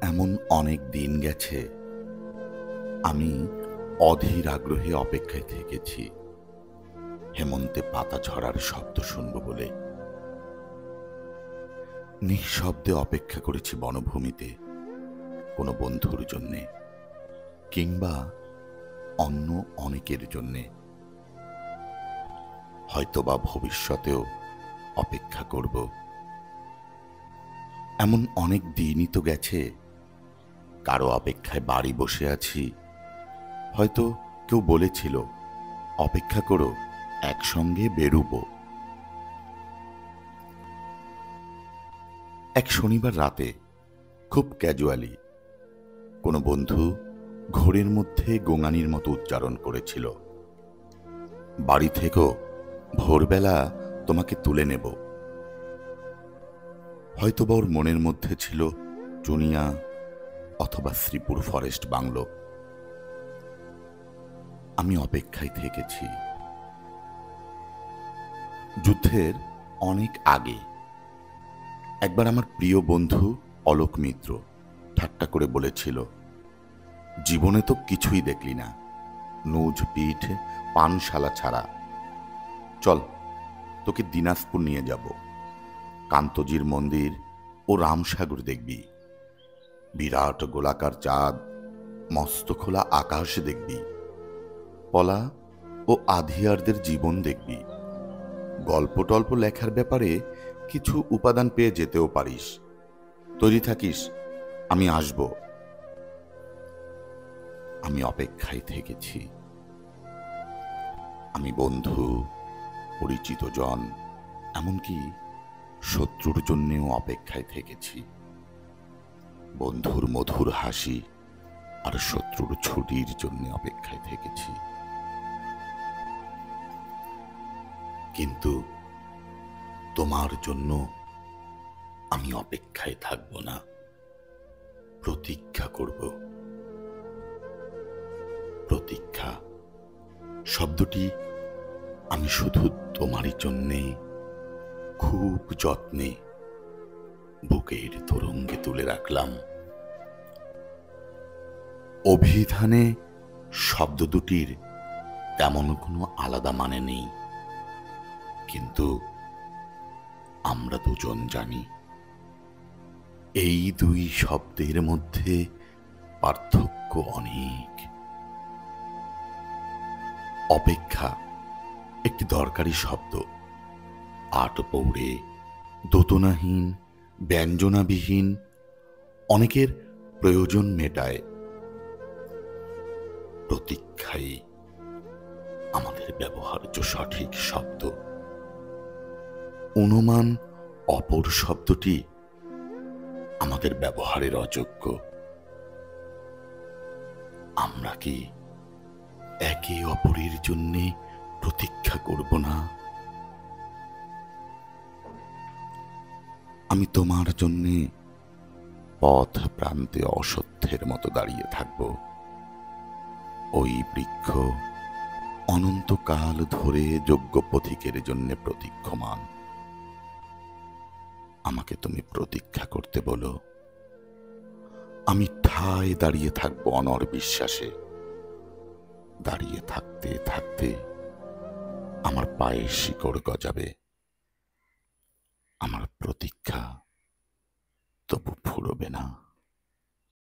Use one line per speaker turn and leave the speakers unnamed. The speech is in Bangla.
এমন অনেক দিন গেছে আমি অধীর আগ্রহে অপেক্ষায় থেকেছি হেমন্তে পাতা ঝরার শব্দ শুনব বলে। নিঃশব্দে অপেক্ষা করেছি বনভূমিতে কোনো বন্ধুর জন্যে, কিংবা অন্য অনেকের জন্যে। হয়তোবা ভবিষ্যতেও অপেক্ষা করব। এমন অনেক দিনই তো গেছে কারো অপেক্ষায় বাড়ি বসে আছি। হয়তো কেউ বলেছিল অপেক্ষা করো, একসঙ্গে বেরুবো। এক শনিবার রাতে খুব ক্যাজুয়ালি কোনো বন্ধু ঘোরের মধ্যে গোঙানির মতো উচ্চারণ করেছিল, বাড়ি থেকেও ভোরবেলা তোমাকে তুলে নেব। হয়তোবা ওর মনের মধ্যে ছিল চুনিয়া অথবা শ্রীপুর ফরেস্ট বাংলো। আমি অপেক্ষায় থেকেছি। যুদ্ধের অনেক আগে একবার আমার প্রিয় বন্ধু অলোক মিত্র ঠাট্টা করে বলেছিল, জীবনে তো কিছুই দেখলি না, নুজ পিঠ পানশালা ছাড়া। চল, তোকে দিনাজপুর নিয়ে যাব। কান্তজির মন্দির ও রামসাগর দেখবি, বিরাট গোলাকার চাঁদ, মস্ত খোলা আকাশ দেখবি, পলা ও আধিয়ারদের জীবন দেখবি। গল্প টল্প লেখার ব্যাপারে কিছু উপাদান পেয়ে যেতেও পারিস। তৈরি থাকিস, আমি আসব। আমি অপেক্ষায় থেকেছি। আমি বন্ধু, পরিচিত জন, এমনকি শত্রুর জন্যেও অপেক্ষায় থেকেছি। বন্ধুর মধুর হাসি আর শত্রুর ছুটির জন্য অপেক্ষায় থেকেছি। কিন্তু তোমার জন্য আমি অপেক্ষায় থাকব না, প্রতীক্ষা করব। প্রতীক্ষা শব্দটি আমি শুধু তোমারই জন্যে খুব যত্নে বুকের তরঙ্গে তুলে রাখলাম। অভিধানে শব্দ দুটির তেমন কোনো আলাদা মানে নেই, কিন্তু আমরা দুজন জানি এই দুই শব্দের মধ্যে পার্থক্য অনেক। অপেক্ষা একটি দরকারি শব্দ, আটপৌড়ে, দোতনাহীন, ব্যঞ্জনাবিহীন, অনেকের প্রয়োজন মেটায়। প্রতীক্ষাই আমাদের ব্যবহার্য সঠিক শব্দ। অনুমান অপর শব্দটি আমাদের ব্যবহারের অযোগ্য। আমরা কি একে অপরের জন্যে প্রতীক্ষা করব না? আমি তোমার জন্যে পথ প্রান্তে অসত্যের মতো দাঁড়িয়ে থাকব। ওই বৃক্ষ অনন্তকাল ধরে যোগ্য পথিকের জন্য প্রতীক্ষমান। আমাকে তুমি প্রতীক্ষা করতে বলো, আমি ঠায় দাঁড়িয়ে থাকবো অনর বিশ্বাসে। দাঁড়িয়ে থাকতে থাকতে আমার পায়ে শিকড় গজাবে। আমার প্রতীক্ষা তবু ফুরবে না।